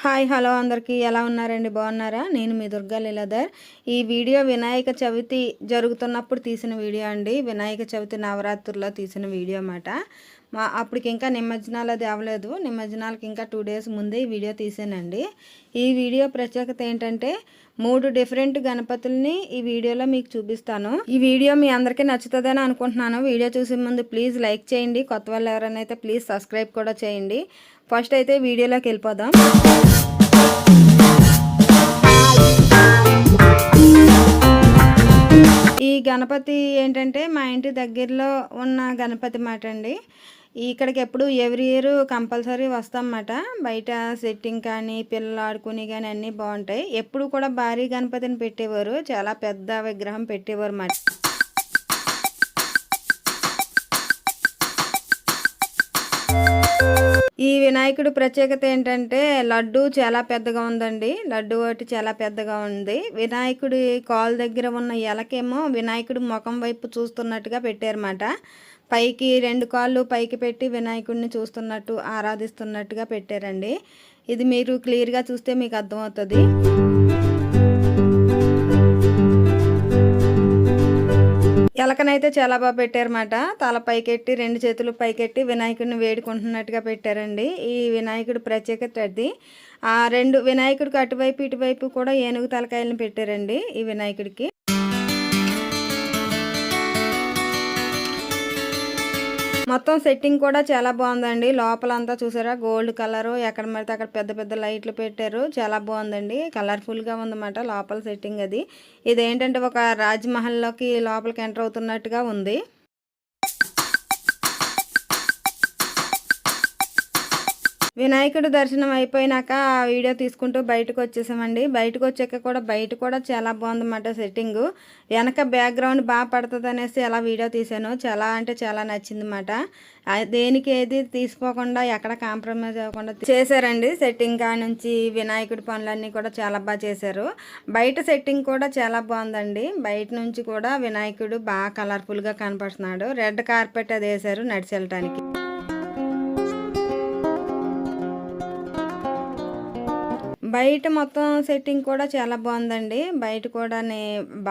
Hi hello అందరికీ ఎలా ఉన్నారండి? బాగున్నారా? నేను మీ దుర్గా లీలాధర్. ఈ వీడియో వినాయక చవితి జరుగుతున్నప్పుడు తీసిన వీడియో అండి. వినాయక చవితి నవరాత్రుల్లో తీసిన వీడియో అన్నమాట. అప్పటికి ఇంకా నిమజ్జనాలు అది అవ్వలేదు. నిమజ్జనాలకి ఇంకా 2 డేస్ ముందే ఈ వీడియో తీసానండి. ఈ వీడియో ప్రత్యేకత ఏంటంటే 3 డిఫరెంట్ గణపతుల్ని ఈ వీడియోలో మీకు చూపిస్తాను. ఈ వీడియో మీ అందరికీ నచ్చుతుందని అనుకుంటున్నాను. వీడియో చూసే ముందు ప్లీజ్ లైక్ చేయండి. కొత్త వాళ్ళు ఎవరైనా అయితే ప్లీజ్ సబ్స్క్రైబ్ కూడా చేయండి. ఫస్ట్ అయితే వీడియోలోకి వెళ్ళిపోదాం. ఈ గణపతి ఏంటంటే మా ఇంటి దగ్గరలో ఉన్న గణపతి మాట అండి. ఇక్కడికి ఎప్పుడు ఎవ్రీ ఇయర్ కంపల్సరీ వస్తామన్నమాట. బయట సెట్టింగ్ కానీ పిల్లలు ఆడుకుని కానీ అన్నీ బాగుంటాయి. ఎప్పుడు కూడా భారీ గణపతిని పెట్టేవారు, చాలా పెద్ద విగ్రహం పెట్టేవారు మాట. ఈ వినాయకుడు ప్రత్యేకత ఏంటంటే లడ్డు చాలా పెద్దగా ఉందండి. లడ్డు ఒకటి చాలా పెద్దగా ఉంది. వినాయకుడి కాలు దగ్గర ఉన్న ఎలకేమో వినాయకుడి ముఖం వైపు చూస్తున్నట్టుగా పెట్టారన్నమాట. పైకి 2 కాళ్ళు పైకి పెట్టి వినాయకుడిని చూస్తున్నట్టు ఆరాధిస్తున్నట్టుగా పెట్టారండి. ఇది మీరు క్లియర్గా చూస్తే మీకు అర్థమవుతుంది. ఎలకనైతే చాలా బాగా పెట్టారన్నమాట. తల పైకెట్టి 2 చేతులు పైకెట్టి వినాయకుడిని వేడుకుంటున్నట్టుగా పెట్టారండి. ఈ వినాయకుడి ప్రత్యేకత అది. 2 వినాయకుడికి అటువైపు ఇటువైపు కూడా ఏనుగు తలకాయలను పెట్టారండి ఈ వినాయకుడికి. మొత్తం సెట్టింగ్ కూడా చాలా బాగుందండి. లోపలంతా చూసారా గోల్డ్ కలరు, ఎక్కడ పడితే అక్కడ పెద్ద పెద్ద లైట్లు పెట్టారు. చాలా బాగుందండి. కలర్ఫుల్గా ఉందన్నమాట లోపల సెట్టింగ్ అది. ఇదేంటంటే ఒక రాజ్మహల్లోకి లోపలికి ఎంటర్ అవుతున్నట్టుగా ఉంది. వినాయకుడు దర్శనం అయిపోయినాక ఆ వీడియో తీసుకుంటూ బయటకు వచ్చేసామండి. బయటకు వచ్చాక కూడా బయట కూడా చాలా బాగుందన్నమాట సెట్టింగు. వెనక బ్యాక్గ్రౌండ్ బాగా పడుతుంది అనేసి అలా వీడియో తీసాను. చాలా అంటే చాలా నచ్చిందన్నమాట. దేనికి ఏది తీసుకోకుండా ఎక్కడ కాంప్రమైజ్ అవ్వకుండా చేశారండి. సెట్టింగ్ కా నుంచి వినాయకుడి పనులన్నీ కూడా చాలా బాగా చేశారు. బయట సెట్టింగ్ కూడా చాలా బాగుందండి. బయట నుంచి కూడా వినాయకుడు బాగా కలర్ఫుల్గా కనపడుతున్నాడు. రెడ్ కార్పెట్ అది వేశారు నడిచి వెళ్ళటానికి. బయట మొత్తం సెట్టింగ్ కూడా చాలా బాగుందండి. బయట కూడా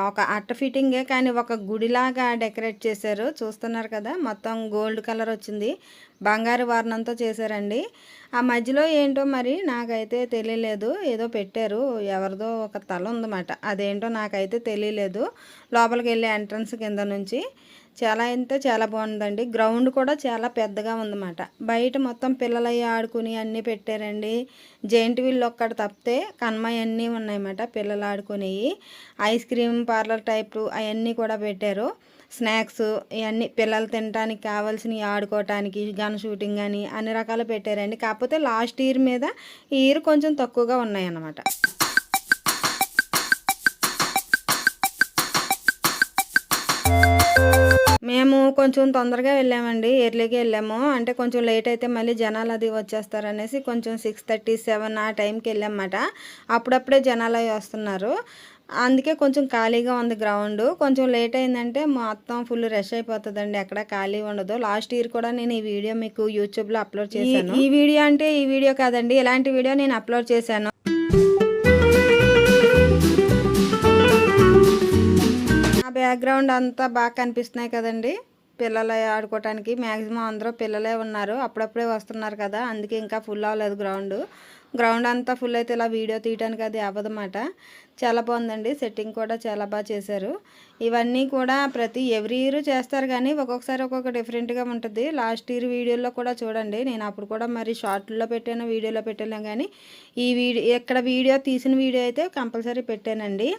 ఒక అట్ట ఫిట్టింగే కానీ ఒక గుడిలాగా డెకరేట్ చేశారు. చూస్తున్నారు కదా, మొత్తం గోల్డ్ కలర్ వచ్చింది. బంగారు వర్ణంతో చేశారండి. ఆ మధ్యలో ఏంటో మరి నాకైతే తెలియలేదు. ఏదో పెట్టారు, ఎవరిదో ఒక తల ఉందన్నమాట. అదేంటో నాకైతే తెలియలేదు. లోపలికి వెళ్ళే ఎంట్రన్స్ కింద నుంచి చాలా అయితే చాలా బాగుందండి. గ్రౌండ్ కూడా చాలా పెద్దగా ఉందన్నమాట. బయట మొత్తం పిల్లలయ్యి ఆడుకుని అన్నీ పెట్టారండి. జెయింట్ వీల్ ఒక్కటి తప్పితే కన్మాయి అన్నీ ఉన్నాయన్నమాట పిల్లలు ఆడుకునేవి. ఐస్ క్రీమ్ పార్లర్ టైపు అవన్నీ కూడా పెట్టారు. స్నాక్స్ ఇవన్నీ పిల్లలు తినడానికి కావాల్సినవి, ఆడుకోవటానికి, గన్ షూటింగ్ అని అన్ని రకాలు పెట్టారండి. కాకపోతే లాస్ట్ ఇయర్ మీద ఈ ఇయర్ కొంచెం తక్కువగా ఉన్నాయన్నమాట. మేము కొంచెం తొందరగా వెళ్ళామండి. ఎర్లీగా వెళ్ళాము. అంటే కొంచెం లేట్ అయితే మళ్ళీ జనాలు అది వచ్చేస్తారనేసి కొంచెం 6:30, 7 ఆ టైంకి వెళ్ళామన్నమాట. అప్పుడప్పుడే జనాలు అవి వస్తున్నారు. అందుకే కొంచెం ఖాళీగా ఉంది గ్రౌండ్. కొంచెం లేట్ అయిందంటే మొత్తం ఫుల్ రష్ అయిపోతుందండి, ఎక్కడ ఖాళీ ఉండదు. లాస్ట్ ఇయర్ కూడా నేను ఈ వీడియో మీకు యూట్యూబ్లో అప్లోడ్ చేశాను. ఈ వీడియో అంటే ఈ వీడియో కాదండి, ఇలాంటి వీడియో నేను అప్లోడ్ చేశాను. బ్యాక్గ్రౌండ్ అంతా బాగా కనిపిస్తున్నాయి కదండి. పిల్లలు ఆడుకోవటానికి మ్యాక్సిమం అందరూ పిల్లలే ఉన్నారు. అప్పుడప్పుడే వస్తున్నారు కదా, అందుకే ఇంకా ఫుల్ అవ్వలేదు గ్రౌండ్ అంతా ఫుల్ అయితే ఇలా వీడియో తీయడానికి అది అవ్వదన్నమాట. చాలా బాగుందండి. సెట్టింగ్ కూడా చాలా బాగా చేశారు. ఇవన్నీ కూడా ఎవ్రీ ఇయర్ చేస్తారు కానీ ఒక్కొక్కసారి ఒక్కొక్క డిఫరెంట్గా ఉంటుంది. లాస్ట్ ఇయర్ వీడియోలో కూడా చూడండి. నేను అప్పుడు కూడా మరి షార్ట్లో పెట్టాను, వీడియోలో పెట్టాను. కానీ ఈ వీడియో తీసిన వీడియో అయితే కంపల్సరీ పెట్టానండి.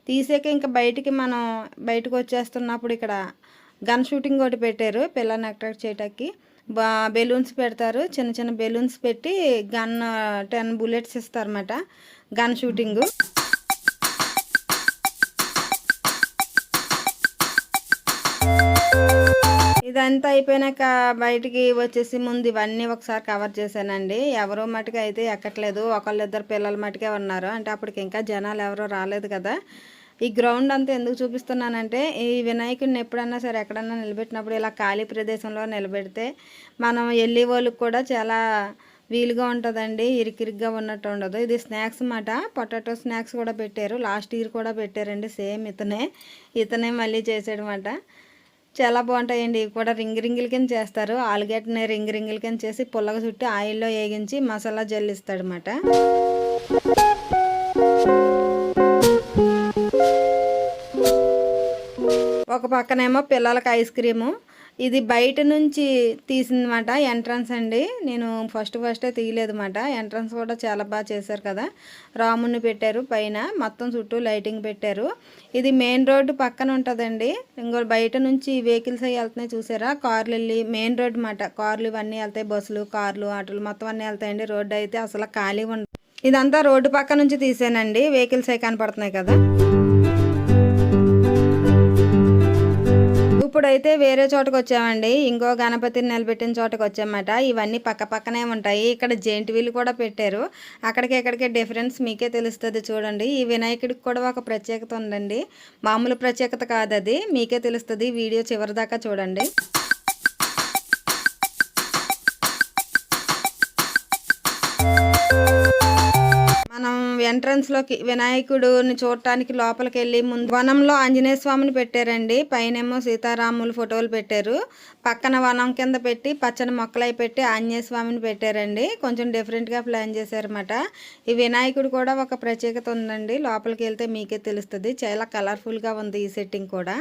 తీసాక ఇంకా బయటకు వచ్చేస్తున్నప్పుడు ఇక్కడ గన్ షూటింగ్ ఒకటి పెట్టారు పిల్లల్ని అట్రాక్ట్ చేయటానికి. బెలూన్స్ పెడతారు, చిన్న చిన్న బెలూన్స్ పెట్టి 10 బుల్లెట్స్ ఇస్తారన్నమాట. గన్ షూటింగు ఇదంతా అయిపోయినాక బయటికి వచ్చేసి ముందు ఇవన్నీ ఒకసారి కవర్ చేశానండి. ఎవరో మటుకు అయితే ఎక్కట్లేదు, ఒకళ్ళిద్దరు పిల్లల మటుకే ఉన్నారు. అంటే అప్పటికి ఇంకా జనాలు ఎవరో రాలేదు కదా. ఈ గ్రౌండ్ అంతా ఎందుకు చూపిస్తున్నానంటే ఈ వినాయకుడిని ఎప్పుడన్నా సరే ఎక్కడన్నా నిలబెట్టినప్పుడు ఇలా ఖాళీ ప్రదేశంలో నిలబెడితే మనం వెళ్ళే వాళ్ళకి కూడా చాలా వీలుగా ఉంటుందండి, ఇరికిరిగ్గా ఉన్నట్టు ఉండదు. ఇది స్నాక్స్ అన్నమాట. పొటాటో స్నాక్స్ కూడా పెట్టారు. లాస్ట్ ఇయర్ కూడా పెట్టారండి, సేమ్ ఇతనే మళ్ళీ చేసాడనమాట. చాలా బాగుంటాయండి. ఇవి కూడా రింగుల కింద చేస్తారు. ఆలుగడ్డని రింగుల కింద చేసి పుల్లగా చుట్టి ఆయిల్లో వేగించి మసాలా జల్లిస్తాడనమాట. ఒక పక్కనేమో పిల్లలకి ఐస్ క్రీము. ఇది బయట నుంచి తీసిందన్నమాట, ఎంట్రన్స్ అండి. నేను ఫస్టే తీయలేదు అన్నమాట. ఎంట్రన్స్ కూడా చాలా బాగా చేశారు కదా. రాముని పెట్టారు పైన, మొత్తం చుట్టూ లైటింగ్ పెట్టారు. ఇది మెయిన్ రోడ్డు పక్కన ఉంటుందండి. ఇంకో బయట నుంచి వెహికల్స్ అవి వెళ్తున్నాయి చూసారా, కార్లు వెళ్ళి మెయిన్ రోడ్డు అన్నమాట. కార్లు ఇవన్నీ వెళ్తాయి, బస్సులు, కార్లు, ఆటోలు మొత్తం అన్నీ వెళ్తాయండి. రోడ్డు అయితే అసలు ఖాళీ ఉండదు. ఇదంతా రోడ్డు పక్క నుంచి తీసానండి, వెహికల్స్ అవి కనపడుతున్నాయి కదా. ఇప్పుడైతే వేరే చోటకు వచ్చామండి, ఇంకో గణపతిని నిలబెట్టిన చోటకు వచ్చామన్నమాట. ఇవన్నీ పక్కనే ఉంటాయి. ఇక్కడ జెయింట్ వీల్ కూడా పెట్టారు. అక్కడికి డిఫరెన్స్ మీకే తెలుస్తుంది చూడండి. ఈ వినాయకుడికి కూడా ఒక ప్రత్యేకత ఉందండి, మామూలు ప్రత్యేకత కాదు, అది మీకే తెలుస్తుంది. వీడియో చివరి దాకా చూడండి. ఎంట్రన్స్లోకి వినాయకుడిని చూడటానికి లోపలికి వెళ్ళి ముందు వనంలో ఆంజనేయ స్వామిని పెట్టారండి. పైనేమో సీతారాములు ఫోటోలు పెట్టారు. పక్కన వనం కింద పెట్టి పచ్చని మొక్కలై పెట్టి ఆంజనేయ స్వామిని పెట్టారండి. కొంచెం డిఫరెంట్గా ప్లాన్ చేశారన్నమాట. ఈ వినాయకుడు కూడా ఒక ప్రత్యేకత ఉందండి, లోపలికి వెళ్తే మీకే తెలుస్తుంది. చాలా కలర్ఫుల్గా ఉంది ఈ సెట్టింగ్ కూడా.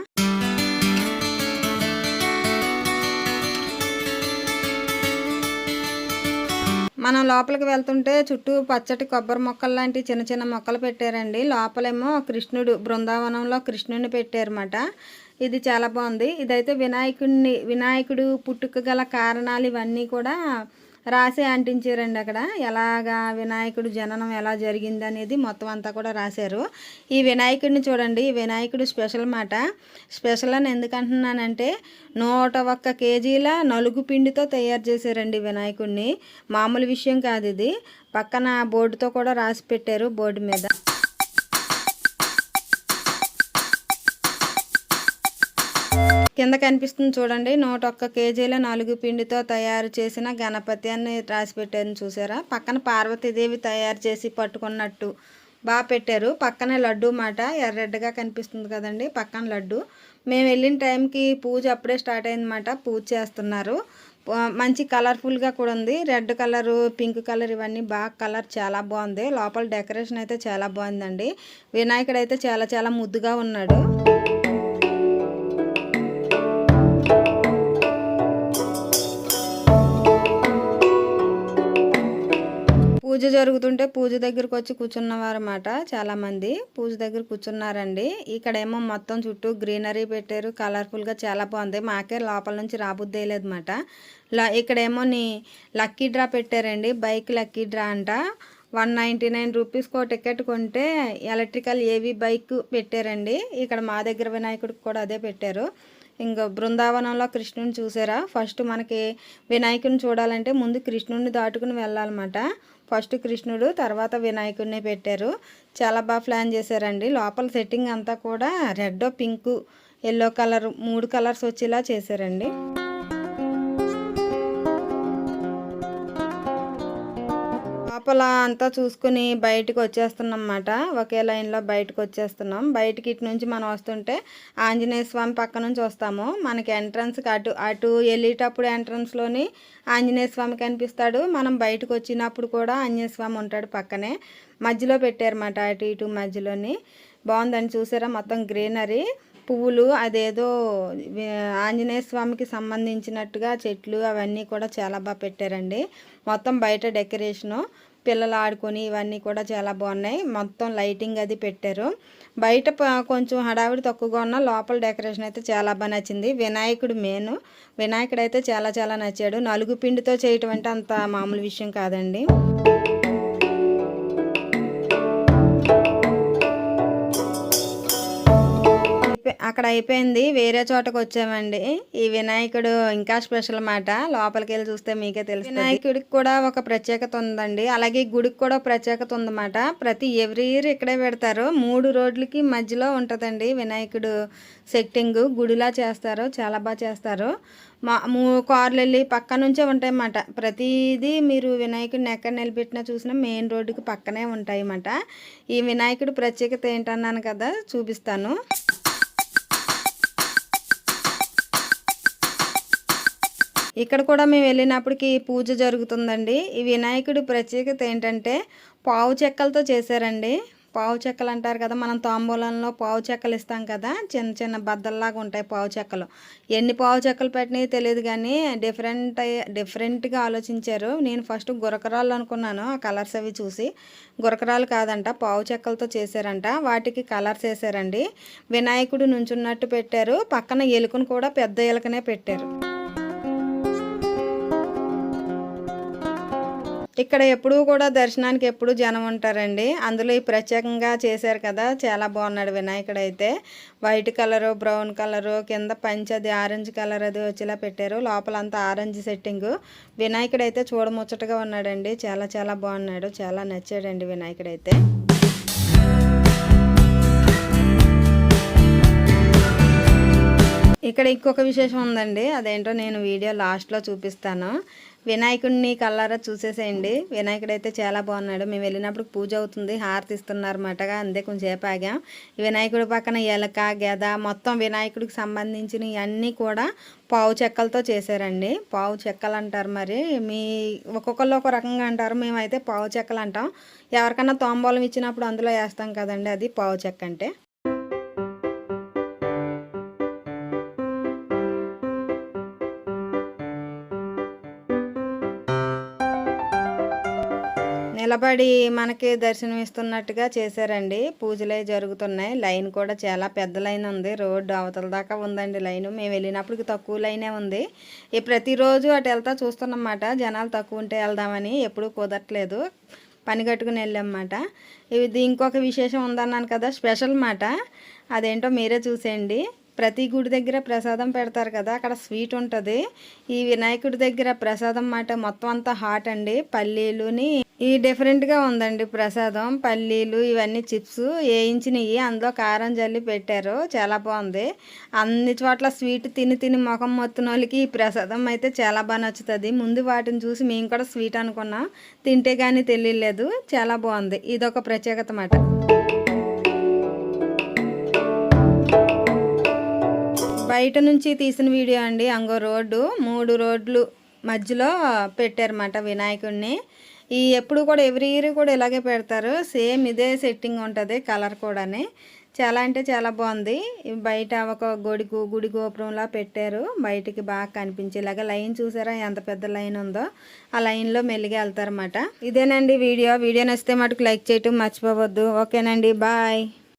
మనం లోపలికి వెళ్తుంటే చుట్టూ పచ్చటి కొబ్బరి మొక్కలు లాంటి చిన్న మొక్కలు పెట్టారండి. లోపలేమో కృష్ణుడు, బృందావనంలో కృష్ణుడిని పెట్టారన్నమాట. ఇది చాలా బాగుంది. ఇదైతే వినాయకుడు పుట్టుక గల కారణాలు ఇవన్నీ కూడా రాసి అంటించారండి అక్కడ. ఎలాగా వినాయకుడు జననం ఎలా జరిగింది అనేది మొత్తం అంతా కూడా రాశారు. ఈ వినాయకుడిని చూడండి, ఈ వినాయకుడు స్పెషల్ మాట. స్పెషల్ అని ఎందుకు అంటున్నానంటే 101 కేజీల నలుగు పిండితో తయారు చేశారండి వినాయకుడిని. మామూలు విషయం కాదు ఇది. పక్కన బోర్డుతో కూడా రాసి పెట్టారు, బోర్డు మీద. కింద కనిపిస్తుంది చూడండి, 101 కేజీల నలుగు పిండితో తయారు చేసిన గణపతి అని రాసి పెట్టారు చూసారా. పక్కన పార్వతీదేవి తయారు చేసి పట్టుకున్నట్టు బాగా పెట్టారు. పక్కనే లడ్డు మాట, ఎర్రెడ్డగా కనిపిస్తుంది కదండి, పక్కన లడ్డు. మేము వెళ్ళిన టైంకి పూజ అప్పుడే స్టార్ట్ అయిందన్నమాట. పూజ చేస్తున్నారు. మంచి కలర్ఫుల్గా కూడా ఉంది. రెడ్ కలరు, పింక్ కలర్, ఇవన్నీ బాగా కలర్ చాలా బాగుంది. లోపల డెకరేషన్ అయితే చాలా బాగుందండి. వినాయకుడు అయితే చాలా ముద్దుగా ఉన్నాడు. పూజ జరుగుతుంటే పూజ దగ్గరకు వచ్చి కూర్చున్నవారన్నమాట. చాలామంది పూజ దగ్గర కూర్చున్నారండి. ఇక్కడేమో మొత్తం చుట్టూ గ్రీనరీ పెట్టారు, కలర్ఫుల్గా చాలా బాగుంది. మాకే లోపల నుంచి రాబుద్దేలేదన్నమాట. ఇక్కడేమో లక్కీ డ్రా పెట్టారండి, బైక్ లక్కీ డ్రా అంట. 199 రూపీస్కో టికెట్ కొంటే ఎలక్ట్రికల్ ఏవీ బైక్ పెట్టారండి. ఇక్కడ మా దగ్గర వినాయకుడికి కూడా అదే పెట్టారు. ఇంకా బృందావనంలో కృష్ణుని చూసారా. ఫస్ట్ మనకి వినాయకుడిని చూడాలంటే ముందు కృష్ణుడిని దాటుకుని వెళ్ళాలన్నమాట. ఫస్ట్ కృష్ణుడు, తర్వాత వినాయకుడిని పెట్టారు. చాలా బాగా ప్లాన్ చేశారండి. లోపల సెట్టింగ్ అంతా కూడా red, pink, yellow colour 3 colours వచ్చేలా చేశారండి. లోపల అంతా చూసుకుని బయటకు వచ్చేస్తున్నాం అన్నమాట. ఒకే లైన్లో బయటకు వచ్చేస్తున్నాం. బయటికి ఇటు నుంచి మనం వస్తుంటే ఆంజనేయ స్వామి పక్క నుంచి వస్తాము. మనకి ఎంట్రన్స్కి అటు వెళ్ళేటప్పుడు ఎంట్రన్స్లోని ఆంజనేయ స్వామి కనిపిస్తాడు. మనం బయటకు వచ్చినప్పుడు కూడా ఆంజనేయ స్వామి ఉంటాడు పక్కనే. మధ్యలో పెట్టారన్నమాట, అటు ఇటు మధ్యలోని. బాగుందని చూసారా, మొత్తం గ్రీనరీ, పువ్వులు, అదేదో ఆంజనేయ స్వామికి సంబంధించినట్టుగా చెట్లు అవన్నీ కూడా చాలా బాగా పెట్టారండి. మొత్తం బయట డెకరేషను, పిల్లలు ఆడుకొని ఇవన్నీ కూడా చాలా బాగున్నాయి. మొత్తం లైటింగ్ అది పెట్టారు. బయట కొంచెం హడావిడి తక్కువగా ఉన్న లోపల డెకరేషన్ అయితే చాలా బాగా నచ్చింది. వినాయకుడు అయితే చాలా నచ్చాడు. నలుగు పిండితో చేయటం అంటే అంత మామూలు విషయం కాదండి. అక్కడ అయిపోయింది, వేరే చోటకు వచ్చామండి. ఈ వినాయకుడు ఇంకా స్పెషల్ మాట. లోపలికి వెళ్ళి చూస్తే మీకే తెలుసు. వినాయకుడికి కూడా ఒక ప్రత్యేకత ఉందండి. అలాగే గుడికి కూడా ప్రత్యేకత ఉందన్నమాట. ఎవ్రీ ఇయర్ ఇక్కడే పెడతారు. 3 రోడ్లకి మధ్యలో ఉంటుందండి వినాయకుడు సెట్టింగ్. గుడిలా చేస్తారు, చాలా బాగా చేస్తారు. కార్లు వెళ్ళి పక్క నుంచే ఉంటాయన్నమాట. ప్రతిదీ మీరు వినాయకుడిని ఎక్కడ నిలబెట్టినా చూసినా మెయిన్ రోడ్డుకి పక్కనే ఉంటాయన్నమాట. ఈ వినాయకుడి ప్రత్యేకత ఏంటన్నాను కదా, చూపిస్తాను. ఇక్కడ కూడా మేము వెళ్ళినప్పటికి పూజ జరుగుతుందండి. ఈ వినాయకుడి ప్రత్యేకత ఏంటంటే పావు చెక్కలతో చేశారండి. పావు చెక్కలు అంటారు కదా, మనం తాంబూలంలో పావు చెక్కలు ఇస్తాం కదా, చిన్న చిన్న బద్దల్లాగా ఉంటాయి పావు చెక్కలు. ఎన్ని పావు చెక్కలు పెట్టినాయి తెలియదు కానీ డిఫరెంట్గా ఆలోచించారు. నేను ఫస్ట్ గురకరాళ్ళు అనుకున్నాను ఆ కలర్స్ అవి చూసి. గురకరాలు కాదంట, పావు చెక్కలతో చేశారంట. వాటికి కలర్స్ వేసారండి. వినాయకుడు నుంచున్నట్టు పెట్టారు. పక్కన ఎలుకను కూడా పెద్ద ఎలుకనే పెట్టారు. ఇక్కడ ఎప్పుడూ కూడా దర్శనానికి ఎప్పుడు జనం ఉంటారండి. అందులో ఈ ప్రత్యేకంగా చేశారు కదా, చాలా బాగున్నాడు వినాయకుడు అయితే. వైట్ కలరు, బ్రౌన్ కలరు, కింద పంచ్ అది ఆరెంజ్ కలర్ అది వచ్చేలా పెట్టారు. లోపలంతా ఆరెంజ్ సెట్టింగు. వినాయకుడు అయితే చూడముచ్చటగా ఉన్నాడండి. చాలా చాలా బాగున్నాడు. చాలా నచ్చాడండి వినాయకుడు అయితే. ఇక్కడ ఇంకొక విశేషం ఉందండి. అదేంటో నేను వీడియో లాస్ట్లో చూపిస్తాను. వినాయకుడిని కల్లారా చూసేసేయండి. వినాయకుడు అయితే చాలా బాగున్నాడు. మేము వెళ్ళినప్పుడు పూజ అవుతుంది, హారతి ఇస్తున్నారన్నమాట. అందే కొంచెంసేపు ఆగాం. వినాయకుడి పక్కన ఎలక, గెద మొత్తం వినాయకుడికి సంబంధించినవి అన్నీ కూడా పావు చెక్కలతో చేశారండి. పావు చెక్కలు అంటారు, మరి మీ ఒక్కొక్కళ్ళు ఒక రకంగా అంటారు. మేమైతే పావు చెక్కలు అంటాం. ఎవరికన్నా తాంబూలం ఇచ్చినప్పుడు అందులో వేస్తాం కదండి, అది పావు చెక్క అంటే. నిలబడి మనకి దర్శనం ఇస్తున్నట్టుగా చేశారండి. పూజలే జరుగుతున్నాయి. లైన్ కూడా చాలా పెద్ద లైన్ ఉంది. రోడ్డు అవతల దాకా ఉందండి లైను. మేము వెళ్ళినప్పటికి తక్కువ లైనే ఉంది. ప్రతిరోజు అటు వెళ్తా చూస్తున్నమాట. జనాలు తక్కువ ఉంటే వెళ్దామని, ఎప్పుడూ కుదరట్లేదు. పని కట్టుకుని వెళ్ళామన్నమాట. ఇది ఇంకొక విశేషం ఉందన్నాను కదా, స్పెషల్ మాట. అదేంటో మీరే చూసేయండి. ప్రతి గుడి దగ్గర ప్రసాదం పెడతారు కదా, అక్కడ స్వీట్ ఉంటుంది. ఈ వినాయకుడి దగ్గర ప్రసాదం మాట మొత్తం అంతా హాట్ అండి. పల్లీలుని ఈ డిఫరెంట్గా ఉందండి ప్రసాదం. పల్లీలు ఇవన్నీ చిప్స్ వేయించినవి, అందులో కారం జల్లి పెట్టారు. చాలా బాగుంది. అన్ని చోట్ల స్వీట్ తిని తిని ముఖం మొత్తిన వాళ్ళకి ఈ ప్రసాదం అయితే చాలా బాగా నచ్చుతుంది. ముందు వాటిని చూసి మేము కూడా స్వీట్ అనుకున్నాం, తింటే కానీ తెలియలేదు. చాలా బాగుంది. ఇదొక ప్రత్యేకత మాట. బయట నుంచి తీసిన వీడియో అండి. అంగో రోడ్డు, 3 రోడ్లు మధ్యలో పెట్టారన్నమాట వినాయకుడిని. ఎప్పుడు కూడా ఎవ్రీ ఇయర్ కూడా ఇలాగే పెడతారు. సేమ్ ఇదే సెట్టింగ్ ఉంటుంది, కలర్ కూడాని. చాలా అంటే చాలా బాగుంది. బయట ఒక గుడి గోపురంలా పెట్టారు. బయటికి బాగా కనిపించేలాగా లైన్ చూసారా ఎంత పెద్ద లైన్ ఉందో. ఆ లైన్లో మెల్లిగా వెళ్తారన్నమాట. ఇదేనండి వీడియో నచ్చితే మటుకు లైక్ చేయటం మర్చిపోవద్దు. ఓకేనండి, బాయ్.